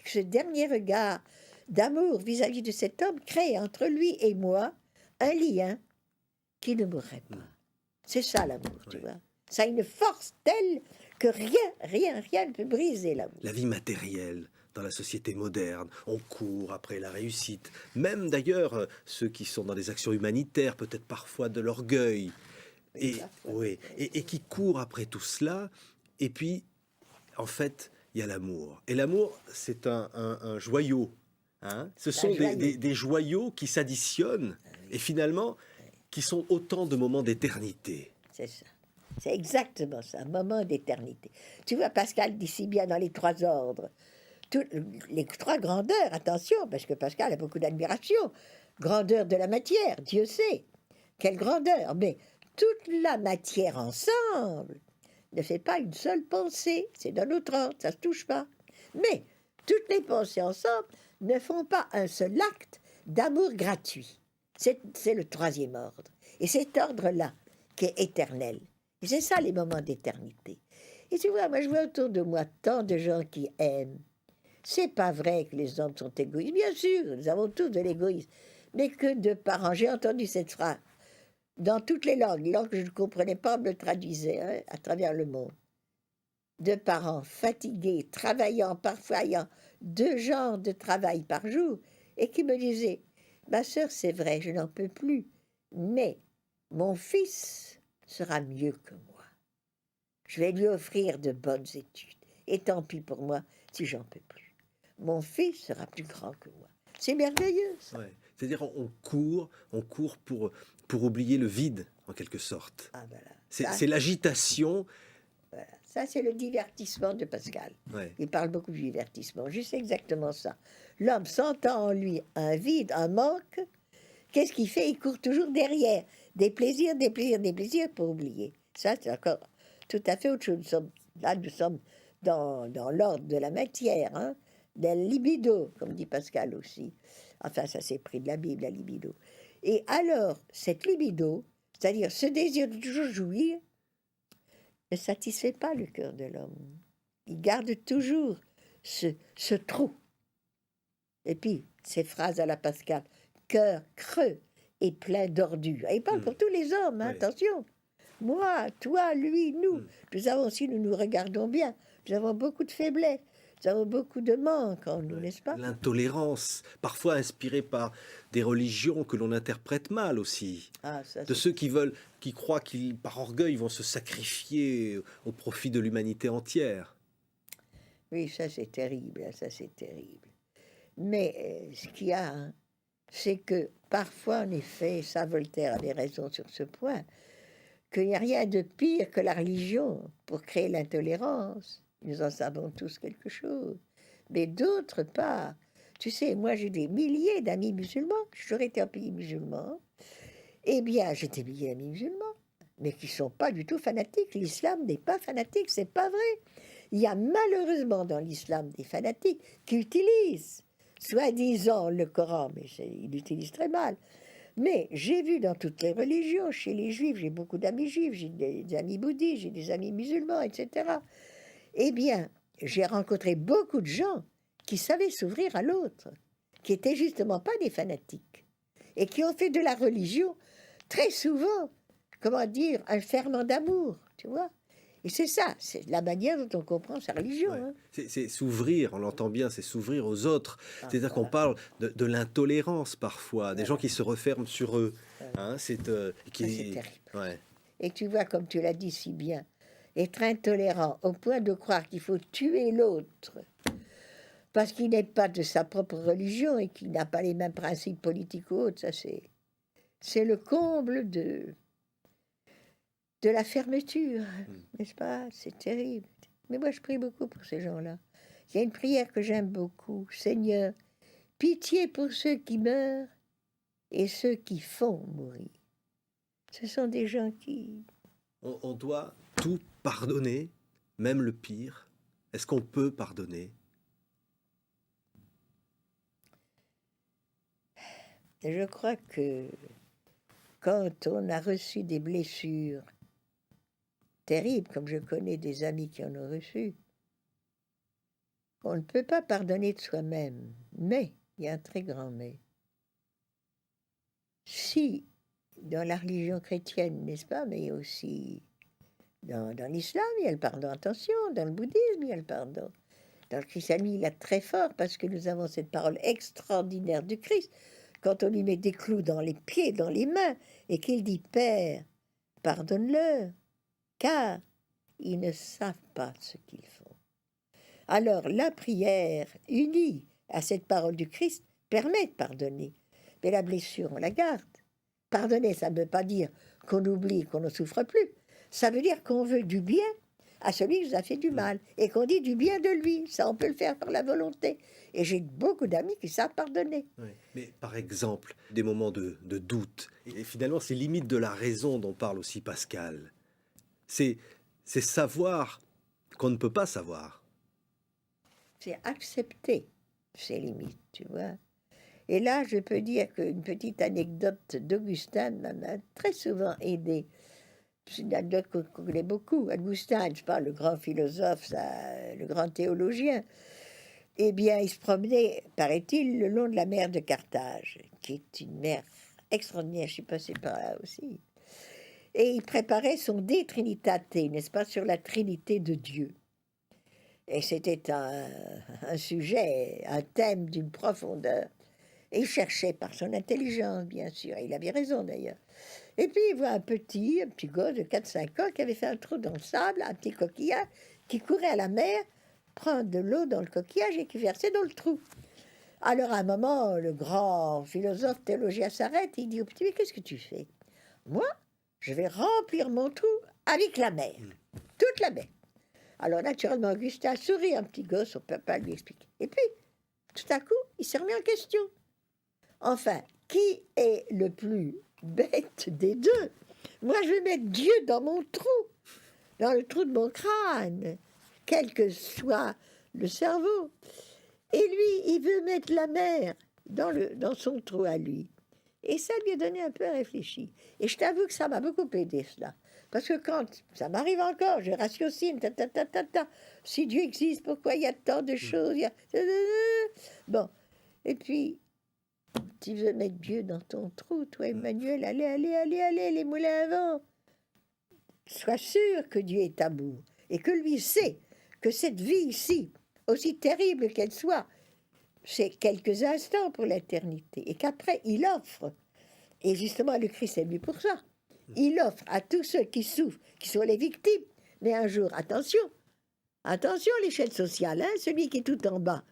Ce dernier regard d'amour vis-à-vis de cet homme crée entre lui et moi un lien qui ne mourrait pas. C'est ça l'amour, tu vois. Ça a une force telle que rien ne peut briser l'amour. La vie matérielle dans la société moderne, on court après la réussite. Même d'ailleurs, ceux qui sont dans des actions humanitaires, peut-être parfois de l'orgueil, et qui courent après tout cela. Et puis, en fait, il y a l'amour. Et l'amour, c'est un joyau. Hein. Ce sont des joyaux qui s'additionnent et finalement qui sont autant de moments d'éternité. C'est ça. C'est exactement ça, un moment d'éternité. Tu vois, Pascal dit si bien dans les trois ordres, les trois grandeurs, attention, parce que Pascal a beaucoup d'admiration. Grandeur de la matière, Dieu sait. Quelle grandeur. Mais toute la matière ensemble ne fait pas une seule pensée. C'est dans notre ordre, ça ne se touche pas. Mais toutes les pensées ensemble ne font pas un seul acte d'amour gratuit. C'est le troisième ordre. Et cet ordre-là, qui est éternel. Et c'est ça les moments d'éternité. Et tu vois, moi je vois autour de moi tant de gens qui aiment. C'est pas vrai que les hommes sont égoïstes. Bien sûr, nous avons tous de l'égoïsme. Mais que de parents, j'ai entendu cette phrase dans toutes les langues que je ne comprenais pas, on me le traduisait à travers le monde. De parents fatigués, travaillant, parfois ayant 2 genres de travail par jour, et qui me disaient, ma sœur, c'est vrai, je n'en peux plus, mais mon fils sera mieux que moi. Je vais lui offrir de bonnes études, et tant pis pour moi si j'en peux plus. Mon fils sera plus grand que moi. C'est merveilleux, ça. Ouais. C'est-à-dire on court pour oublier le vide, en quelque sorte. Ah, voilà. C'est l'agitation. Voilà. Ça, c'est le divertissement de Pascal. Ouais. Il parle beaucoup du divertissement. Juste exactement ça. L'homme sentant en lui un vide, un manque, qu'est-ce qu'il fait? Il court toujours derrière. Des plaisirs pour oublier. Ça, c'est encore tout à fait autre chose. Nous sommes dans l'ordre de la matière, hein, del libido, comme dit Pascal aussi. Enfin, ça s'est pris de la Bible, la libido. Et alors, cette libido, c'est-à-dire ce désir de toujours jouir, ne satisfait pas le cœur de l'homme. Il garde toujours ce trou. Et puis, ces phrases à la Pascal, cœur creux et plein d'ordures. Et il parle pour tous les hommes, hein, attention. Moi, toi, lui, nous. Nous avons, si nous nous regardons bien, nous avons beaucoup de faiblesses. Nous avons beaucoup de manques en nous, n'est-ce pas? L'intolérance, parfois inspirée par des religions que l'on interprète mal aussi. Ah, ça, de ceux qui croient qu'ils, par orgueil, vont se sacrifier au profit de l'humanité entière. Oui, ça c'est terrible, ça c'est terrible. Mais ce qu'il y a, hein, c'est que parfois, en effet, ça Voltaire avait raison sur ce point, qu'il n'y a rien de pire que la religion pour créer l'intolérance. Nous en savons tous quelque chose. Mais d'autre part, tu sais, moi j'ai des milliers d'amis musulmans, j'ai toujours été un pays musulman. Eh bien, j'ai des milliers d'amis musulmans, mais qui ne sont pas du tout fanatiques. L'islam n'est pas fanatique, c'est pas vrai. Il y a malheureusement dans l'islam des fanatiques qui utilisent, soi-disant, le Coran, mais ils l'utilisent très mal. Mais j'ai vu dans toutes les religions, chez les juifs, j'ai beaucoup d'amis juifs, j'ai des amis bouddhistes, j'ai des amis musulmans, etc. Eh bien, j'ai rencontré beaucoup de gens qui savaient s'ouvrir à l'autre, qui étaient justement pas des fanatiques, et qui ont fait de la religion très souvent, comment dire, un ferment d'amour, tu vois. Et c'est ça, c'est la manière dont on comprend sa religion. Ouais. Hein. C'est s'ouvrir, on l'entend bien, c'est s'ouvrir aux autres. C'est-à-dire qu'on parle de l'intolérance parfois, des gens qui se referment sur eux. Hein, C'est terrible. Ouais. Et tu vois, comme tu l'as dit si bien, être intolérant au point de croire qu'il faut tuer l'autre parce qu'il n'est pas de sa propre religion et qu'il n'a pas les mêmes principes politiques ou autres, ça c'est le comble de la fermeture, n'est-ce pas? C'est terrible. Mais moi, je prie beaucoup pour ces gens-là. Il y a une prière que j'aime beaucoup. Seigneur, pitié pour ceux qui meurent et ceux qui font mourir. Ce sont des gens qui... On doit tout pardonner, même le pire. Est-ce qu'on peut pardonner? Je crois que quand on a reçu des blessures terribles, comme je connais des amis qui en ont reçu, on ne peut pas pardonner de soi-même. Mais, il y a un très grand mais. Si, dans la religion chrétienne, n'est-ce pas, mais aussi dans l'islam, il y a le pardon, attention, dans le bouddhisme, il y a le pardon. Dans le christianisme, il est très fort parce que nous avons cette parole extraordinaire du Christ. Quand on lui met des clous dans les pieds, dans les mains, et qu'il dit « Père, pardonne-leur, car ils ne savent pas ce qu'ils font. » Alors, la prière unie à cette parole du Christ permet de pardonner. Mais la blessure, on la garde. Pardonner, ça ne veut pas dire qu'on oublie, qu'on ne souffre plus. Ça veut dire qu'on veut du bien à celui qui nous a fait du mal et qu'on dit du bien de lui. Ça, on peut le faire par la volonté. Et j'ai beaucoup d'amis qui savent pardonner. Oui. Mais par exemple, des moments de doute, et finalement, c'est limite de la raison dont parle aussi Pascal. C'est savoir qu'on ne peut pas savoir. C'est accepter ses limites, tu vois. Et là, je peux dire qu'une petite anecdote d'Augustin m'a très souvent aidé. C'est une anecdote qu'on connaît beaucoup. Augustin, je parle, le grand philosophe, le grand théologien, eh bien, il se promenait, paraît-il, le long de la mer de Carthage, qui est une mer extraordinaire, je suis passée par là aussi. Et il préparait son De Trinitate, n'est-ce pas, sur la Trinité de Dieu. Et c'était un sujet, un thème d'une profondeur. Et il cherchait par son intelligence, bien sûr, et il avait raison d'ailleurs. Et puis il voit un petit gosse de 4-5 ans qui avait fait un trou dans le sable, un petit coquillage, qui courait à la mer, prendre de l'eau dans le coquillage et qui versait dans le trou. Alors à un moment, le grand philosophe théologien s'arrête et il dit au petit, mais qu'est-ce que tu fais? Moi, je vais remplir mon trou avec la mer, toute la mer. Alors naturellement, Augustin sourit, un petit gosse, son papa lui explique. Et puis, tout à coup, il s'est remis en question. Enfin, qui est le plus bête des deux? Moi, je vais mettre Dieu dans mon trou, dans le trou de mon crâne, quel que soit le cerveau. Et lui, il veut mettre la mer dans son trou à lui. Et ça lui a donné un peu à réfléchir. Et je t'avoue que ça m'a beaucoup aidé, cela. Parce que quand ça m'arrive encore, je ratiocine, si Dieu existe, pourquoi il y a tant de choses Bon, et puis, tu veux mettre Dieu dans ton trou, toi, Emmanuel, allez, les moulins à vent. Sois sûr que Dieu est amour et que lui sait que cette vie ici, aussi terrible qu'elle soit, c'est quelques instants pour l'éternité et qu'après, il offre, et justement, le Christ est venu pour ça, il offre à tous ceux qui souffrent, qui sont les victimes, mais un jour, attention, l'échelle sociale, hein, celui qui est tout en bas,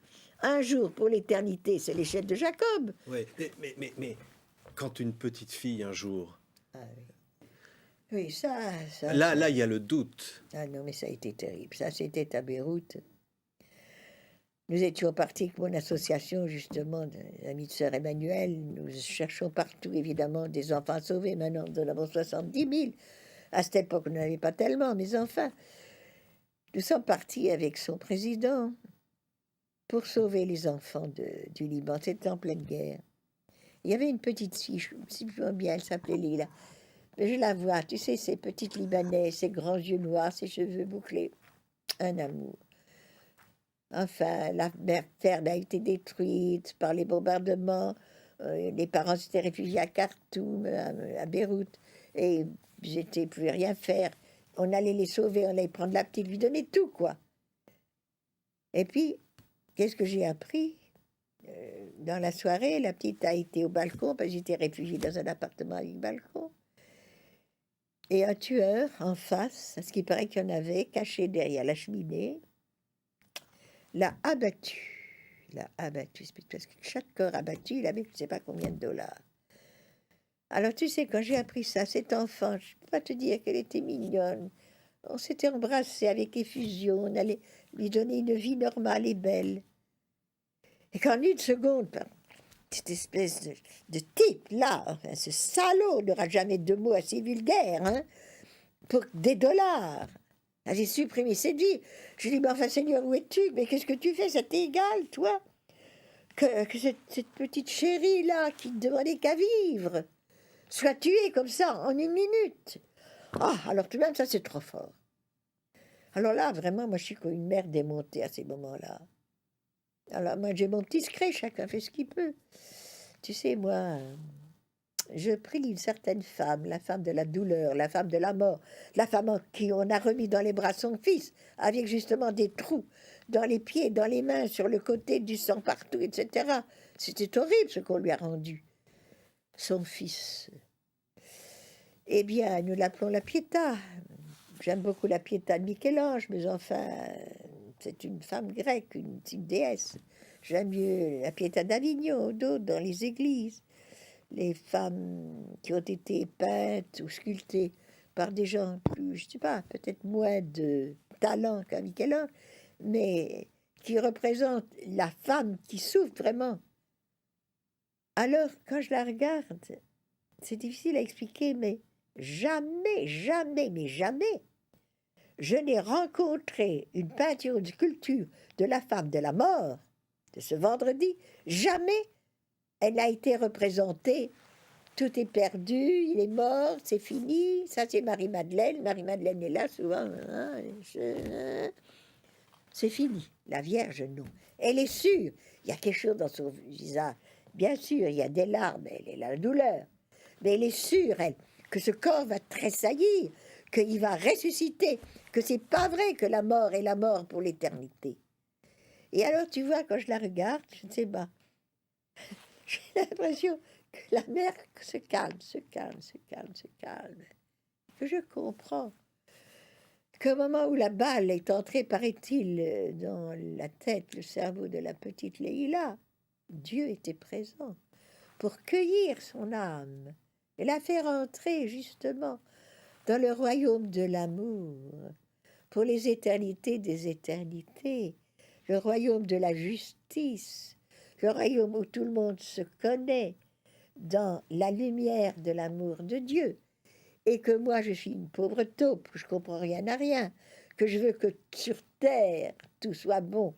Un jour pour l'éternité, c'est l'échelle de Jacob. Ouais. Mais quand une petite fille, un jour... Ah oui. Oui, ça... Là, il y a le doute. Ah non, mais ça a été terrible. Ça, c'était à Beyrouth. Nous étions partis avec mon association, justement, d'amis de sœur Emmanuel. Nous cherchons partout, évidemment, des enfants sauvés. Maintenant, nous en avons 70 000. À cette époque, on n'en avait pas tellement, mais enfin, nous sommes partis avec son président pour sauver les enfants du Liban. C'était en pleine guerre. Il y avait une petite fille, je me souviens bien, elle s'appelait Lila. Mais je la vois, tu sais, ces petites Libanais, ces grands yeux noirs, ces cheveux bouclés. Un amour. Enfin, la ferme a été détruite par les bombardements. Les parents s'étaient réfugiés à Khartoum, à Beyrouth. Et j'étais plus rien faire. On allait les sauver, on allait prendre la petite, lui donner tout, quoi. Et puis, qu'est-ce que j'ai appris? Dans la soirée, la petite a été au balcon, parce que j'étais réfugiée dans un appartement avec balcon. Et un tueur en face, à ce qui paraît qu'il y en avait, caché derrière la cheminée, l'a abattu. Parce que chaque corps abattu, il avait je ne sais pas combien de dollars. Alors tu sais, quand j'ai appris ça, cet enfant, je ne peux pas te dire qu'elle était mignonne. On s'était embrassés avec effusion, on allait lui donner une vie normale et belle. Et qu'en une seconde, cette espèce de type-là, enfin, ce salaud n'aura jamais de mots assez vulgaires, hein, pour des dollars. Ah, j'ai supprimé cette vie. Je lui dis, mais enfin, Seigneur, où es-tu? Mais qu'est-ce que tu fais? Ça t'est égal, toi? Que cette petite chérie-là, qui ne demandait qu'à vivre, soit tuée comme ça, en une minute. Ah, alors tout de même, ça, c'est trop fort. Alors là, vraiment, moi, je suis comme une mère démontée à ces moments-là. Alors, moi, j'ai mon petit secret, chacun fait ce qu'il peut. Tu sais, moi, je prie une certaine femme, la femme de la douleur, la femme de la mort, la femme en qui on a remis dans les bras son fils, avec justement des trous dans les pieds, dans les mains, sur le côté, du sang partout, etc. C'était horrible ce qu'on lui a rendu. Son fils. Eh bien, nous l'appelons la Pietà. J'aime beaucoup la Pietà de Michel-Ange, mais enfin, c'est une femme grecque, une déesse. J'aime mieux la Pietà d'Avignon, d'autres dans les églises. Les femmes qui ont été peintes ou sculptées par des gens plus, je ne sais pas, peut-être moins de talent qu'un Michel-Ange, mais qui représentent la femme qui souffre vraiment. Alors, quand je la regarde, c'est difficile à expliquer, mais jamais, je n'ai rencontré une peinture ou une sculpture de la femme de la mort de ce vendredi. Jamais elle n'a été représentée. Tout est perdu, il est mort, c'est fini. Ça, c'est Marie-Madeleine. Marie-Madeleine est là souvent. C'est fini. La Vierge, non. Elle est sûre. Il y a quelque chose dans son visage. Bien sûr, il y a des larmes, elle est la douleur. Mais elle est sûre, elle, que ce corps va tressaillir, qu'il va ressusciter, que c'est pas vrai que la mort est la mort pour l'éternité. Et alors, tu vois, quand je la regarde, je ne sais pas, j'ai l'impression que la mer se calme, que je comprends qu'au moment où la balle est entrée, paraît-il, dans la tête, le cerveau de la petite Leïla, Dieu était présent pour cueillir son âme et la faire entrer justement dans le royaume de l'amour, pour les éternités des éternités, le royaume de la justice, le royaume où tout le monde se connaît dans la lumière de l'amour de Dieu, et que moi je suis une pauvre taupe, je comprends rien à rien, que je veux que sur terre tout soit bon.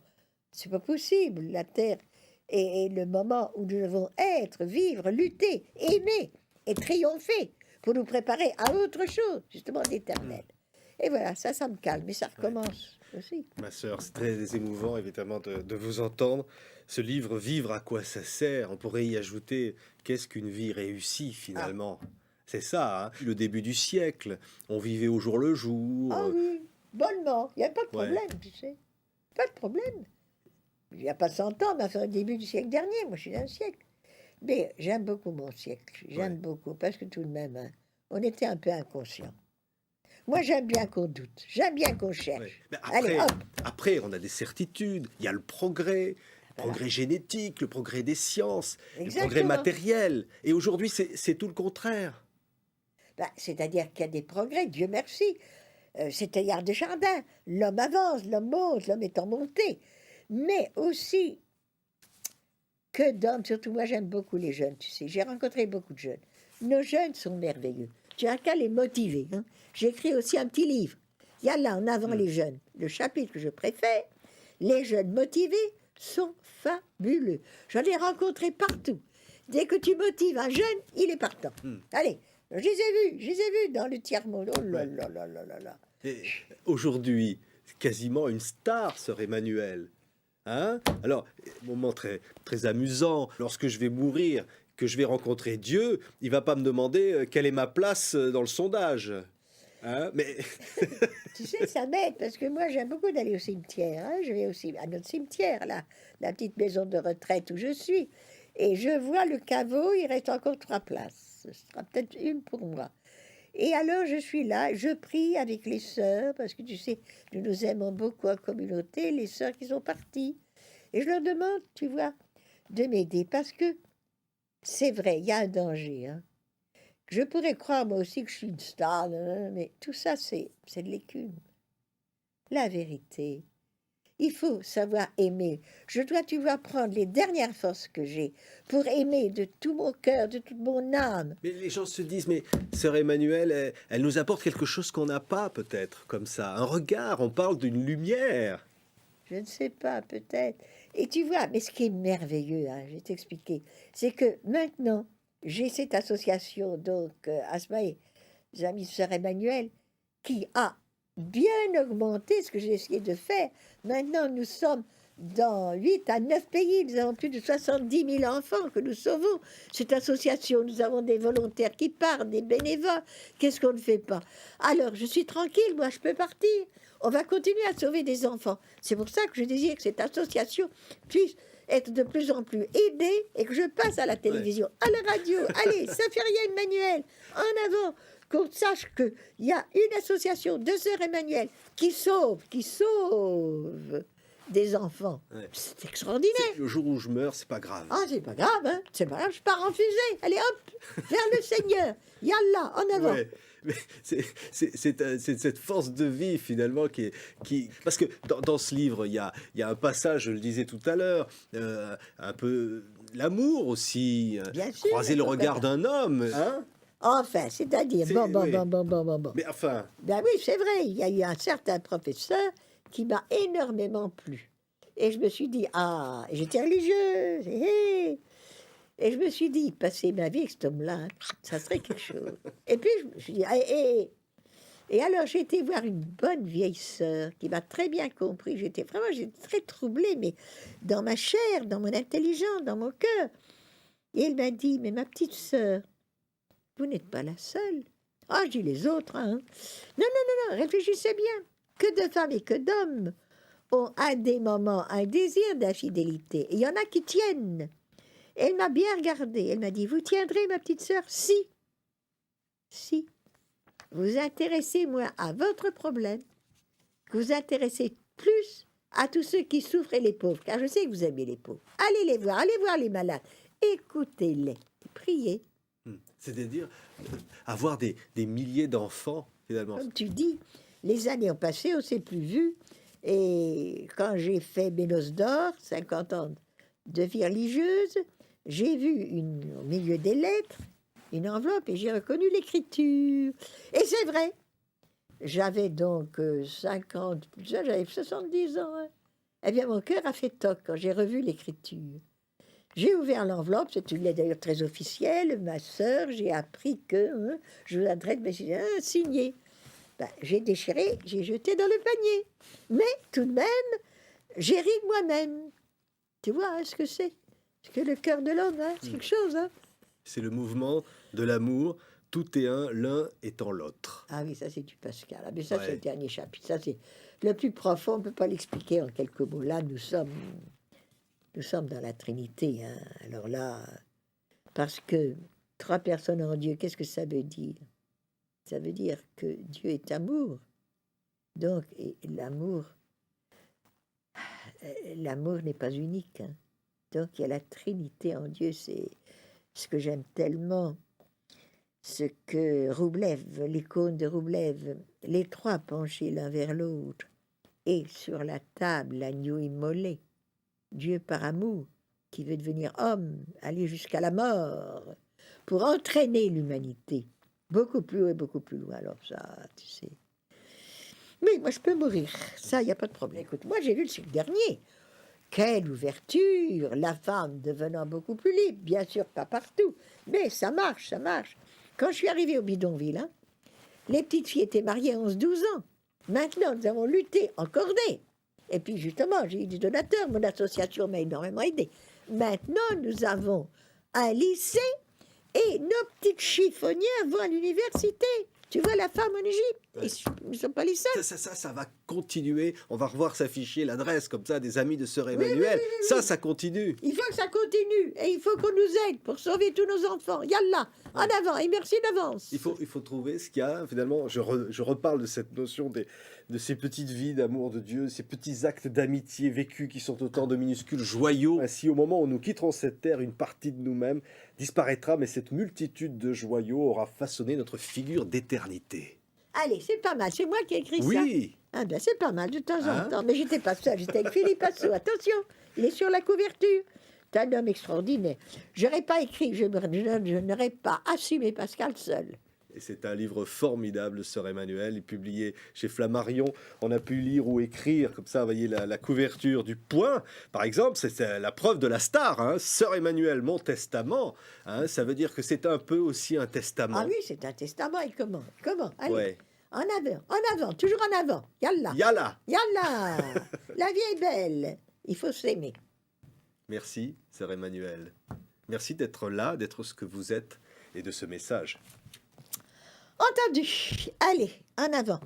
C'est pas possible, la terre est le moment où nous devons être, vivre, lutter, aimer et triompher pour nous préparer à autre chose, justement d'éternel. Et voilà, ça me calme, mais ça recommence aussi. Ma sœur, c'est très émouvant évidemment de vous entendre. Ce livre, Vivre, à quoi ça sert? On pourrait y ajouter, qu'est-ce qu'une vie réussie finalement? C'est ça, hein. Le début du siècle, on vivait au jour le jour. Ah oui, bonnement, il n'y a pas de problème, tu sais. Pas de problème. Il n'y a pas 100 ans, mais enfin, au début du siècle dernier, moi je suis d'un siècle. Mais j'aime beaucoup mon siècle, j'aime beaucoup, parce que tout de même, hein, on était un peu inconscients. Moi, j'aime bien qu'on doute, j'aime bien qu'on cherche. Mais après, Allez, hop. après, on a des certitudes, il y a le progrès. progrès génétique, le progrès des sciences, le progrès Exactement. matériel. Et aujourd'hui, c'est tout le contraire. Ben, c'est-à-dire qu'il y a des progrès, Dieu merci. C'est-à-dire des jardins. L'homme avance, l'homme monte, l'homme est en montée. Mais aussi que d'hommes, surtout moi j'aime beaucoup les jeunes, tu sais, j'ai rencontré beaucoup de jeunes. Nos jeunes sont merveilleux. Tu as qu'à les motiver. Hein. J'écris aussi un petit livre. Il y a là en avant les jeunes. Le chapitre que je préfère, les jeunes motivés sont fabuleux. J'en ai rencontré partout. Dès que tu motives un jeune, il est partant. Allez, je les ai vus dans le tiers-monde. Oh là là là là là là. Et aujourd'hui, quasiment une star, sœur Emmanuel. Hein? Alors, moment très, très amusant, lorsque je vais mourir, que je vais rencontrer Dieu, il va pas me demander quelle est ma place dans le sondage. Hein? Mais Tu sais, ça m'aide parce que moi j'aime beaucoup d'aller au cimetière. Hein. Je vais aussi à notre cimetière, là, la petite maison de retraite où je suis. Et je vois le caveau, il reste encore 3 places. Ce sera peut-être une pour moi. Et alors je suis là, je prie avec les sœurs, parce que tu sais, nous nous aimons beaucoup en communauté, les sœurs qui sont parties. Et je leur demande, tu vois, de m'aider, parce que c'est vrai, il y a un danger. Hein. Je pourrais croire moi aussi que je suis une star, mais tout ça, c'est de l'écume. La vérité, il faut savoir aimer. Je dois, tu vois, prendre les dernières forces que j'ai pour aimer de tout mon cœur, de toute mon âme. Mais les gens se disent, mais sœur Emmanuel, elle nous apporte quelque chose qu'on n'a pas, peut-être, comme ça. Un regard, on parle d'une lumière. Je ne sais pas, peut-être. Et tu vois, mais ce qui est merveilleux, hein, je vais t'expliquer, c'est que maintenant, j'ai cette association, donc, Asma et les amis de sœur Emmanuel, qui a bien augmenté ce que j'ai essayé de faire. Maintenant, nous sommes dans 8 à 9 pays. Nous avons plus de 70 000 enfants que nous sauvons. Cette association, nous avons des volontaires qui partent, des bénévoles. Qu'est-ce qu'on ne fait pas? Alors, je suis tranquille, moi, je peux partir. On va continuer à sauver des enfants. C'est pour ça que je désire que cette association puisse être de plus en plus aidée et que je passe à la télévision, à la radio. Allez, Safiria Emmanuel, en avant, qu'on sache qu'il y a une association de sœurs Emmanuel qui sauve des enfants. Ouais. C'est extraordinaire. Le jour où je meurs, c'est pas grave. Ah, c'est pas grave, hein. C'est pas grave, je pars en fusée. Allez, hop, vers le Seigneur. Yallah, en avant. Ouais. Mais c'est cette force de vie finalement qui... Parce que dans ce livre, il y a un passage, je le disais tout à l'heure, un peu l'amour aussi, Bien sûr, croiser le faut regard pas- d'un homme. Hein? Enfin, c'est-à-dire, C'est- bon. oui. Mais enfin, Ben oui, c'est vrai, il y a eu un certain professeur qui m'a énormément plu. Et je me suis dit, ah, et j'étais religieuse, et je me suis dit, passer ma vie avec cet homme-là, ça serait quelque chose. Et puis, je me suis dit, et alors j'ai été voir une bonne vieille sœur qui m'a très bien compris. J'étais très troublée, mais dans ma chair, dans mon intelligence, dans mon cœur. Et elle m'a dit, mais ma petite sœur, vous n'êtes pas la seule. Ah, je dis les autres, hein. Non, réfléchissez bien. Que de femmes et que d'hommes ont à des moments un désir d'infidélité. Et il y en a qui tiennent. Elle m'a bien regardée. Elle m'a dit, vous tiendrez, ma petite sœur? Si. Si. Vous intéressez moins à votre problème, que vous intéressez plus à tous ceux qui souffrent et les pauvres. Car je sais que vous aimez les pauvres. Allez les voir, allez voir les malades. Écoutez-les. Priez. c'est-à-dire avoir des milliers d'enfants finalement. Comme tu dis, les années ont passé, on ne s'est plus vu. Et quand j'ai fait mes noces d'or, 50 ans de vie religieuse, j'ai vu au milieu des lettres une enveloppe et j'ai reconnu l'écriture. Et c'est vrai. J'avais donc 50, j'avais 70 ans. Hein. Eh bien, mon cœur a fait toc quand j'ai revu l'écriture. J'ai ouvert l'enveloppe, c'est une lettre d'ailleurs très officielle. Ma sœur, j'ai appris que je vous adresse, mais signé. Ben, j'ai déchiré, j'ai jeté dans le panier. Mais tout de même, j'ai ri de moi-même. Tu vois hein, ce que c'est? C'est que le cœur de l'homme, hein, c'est quelque chose. Hein. C'est le mouvement de l'amour. Tout est un, l'un étant l'autre. Ah oui, ça c'est du Pascal. Ah, mais ça, Ouais. c'est le dernier chapitre. Ça, c'est le plus profond. On ne peut pas l'expliquer en quelques mots. Là, nous sommes dans la Trinité. Hein. Alors là, parce que 3 personnes en Dieu, qu'est-ce que ça veut dire? Ça veut dire que Dieu est amour. Donc, et l'amour n'est pas unique. Hein. Donc il y a la Trinité en Dieu, c'est ce que j'aime tellement. Ce que Roublev, l'icône de Roublev, les trois penchés l'un vers l'autre, et sur la table l'agneau immolé, Dieu par amour, qui veut devenir homme, aller jusqu'à la mort, pour entraîner l'humanité, beaucoup plus haut et beaucoup plus loin. Alors ça, tu sais. Mais moi, je peux mourir, ça, il n'y a pas de problème. Écoute, moi, j'ai lu le cycle dernier. Quelle ouverture! La femme devenant beaucoup plus libre, bien sûr, pas partout, mais ça marche, ça marche. Quand je suis arrivée au bidonville, hein, les petites filles étaient mariées à 11-12 ans. Maintenant, nous avons lutté en cordée. Et puis, justement, j'ai eu des donateurs, mon association m'a énormément aidé. Maintenant, nous avons un lycée et nos petites chiffonnières vont à l'université. Tu vois la femme en Égypte, ils ne sont pas les seuls. Ça va continuer. On va revoir s'afficher l'adresse comme ça des amis de Sœur Emmanuel. Oui. Ça continue. Il faut que ça continue et il faut qu'on nous aide pour sauver tous nos enfants. Yallah, en avant et merci d'avance. Il faut trouver ce qu'il y a. Finalement, je reparle de cette notion de ces petites vies d'amour de Dieu, ces petits actes d'amitié vécus qui sont autant de minuscules joyaux. Ainsi, au moment où nous quitterons cette terre, une partie de nous-mêmes disparaîtra, mais cette multitude de joyaux aura façonné notre figure d'éternité. Allez, c'est pas mal. C'est moi qui ai écrit ça. Oui. Ah ben c'est pas mal de temps en temps. Mais j'étais pas seule, j'étais avec Philippe Assou. Attention, il est sur la couverture. C'est un homme extraordinaire. J'aurais pas écrit, je n'aurais pas assumé Pascal seul. Et c'est un livre formidable, Sœur Emmanuel, il est publié chez Flammarion. On a pu lire ou écrire, comme ça, vous voyez la couverture du Point, par exemple, c'est la preuve de la star, hein, Sœur Emmanuel, mon testament. Hein, ça veut dire que c'est un peu aussi un testament. Ah oui, c'est un testament, et comment Allez, ouais. En avant, toujours en avant. Yallah. Yallah. Yallah. La vie est belle. Il faut s'aimer. Merci, Sœur Emmanuel. Merci d'être là, d'être ce que vous êtes et de ce message. Entendu. Allez, en avant.